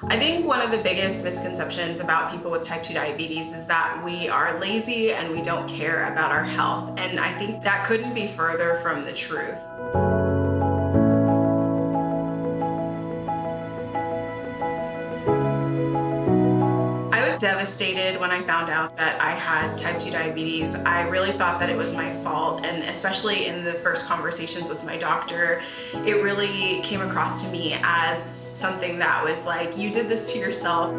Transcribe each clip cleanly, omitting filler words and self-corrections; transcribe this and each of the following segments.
I think one of the biggest misconceptions about people with type 2 diabetes is that we are lazy and we don't care about our health. And I think that couldn't be further from the truth. I was devastated when I found out that I had type 2 diabetes. I really thought that it was my fault, and especially in the first conversations with my doctor, it really came across to me as something that was like, you did this to yourself.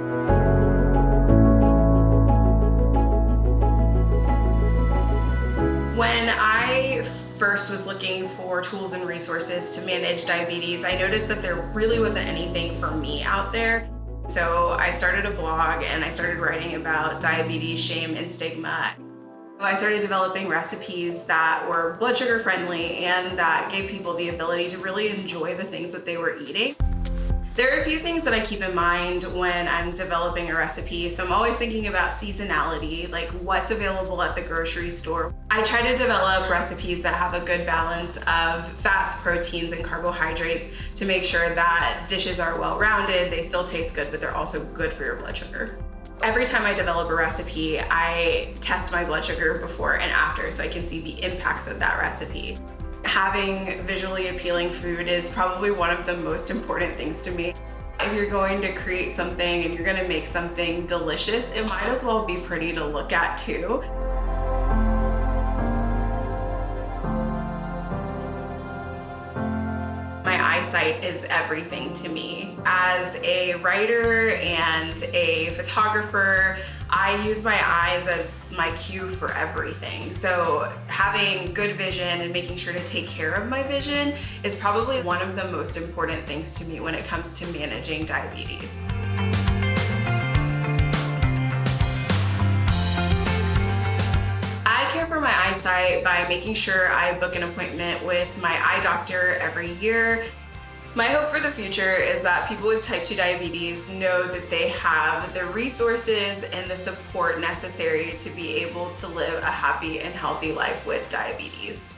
When I first was looking for tools and resources to manage diabetes, I noticed that there really wasn't anything for me out there. So I started a blog and I started writing about diabetes, shame, and stigma. I started developing recipes that were blood sugar friendly and that gave people the ability to really enjoy the things that they were eating. There are a few things that I keep in mind when I'm developing a recipe. So I'm always thinking about seasonality, like what's available at the grocery store. I try to develop recipes that have a good balance of fats, proteins, and carbohydrates to make sure that dishes are well-rounded, they still taste good, but they're also good for your blood sugar. Every time I develop a recipe, I test my blood sugar before and after so I can see the impacts of that recipe. Having visually appealing food is probably one of the most important things to me. If you're going to create something and you're going to make something delicious, it might as well be pretty to look at too. My eyesight is everything to me. As a writer and a photographer, I use my eyes as my cue for everything. So having good vision and making sure to take care of my vision is probably one of the most important things to me when it comes to managing diabetes. I care for my eyesight by making sure I book an appointment with my eye doctor every year. My hope for the future is that people with type 2 diabetes know that they have the resources and the support necessary to be able to live a happy and healthy life with diabetes.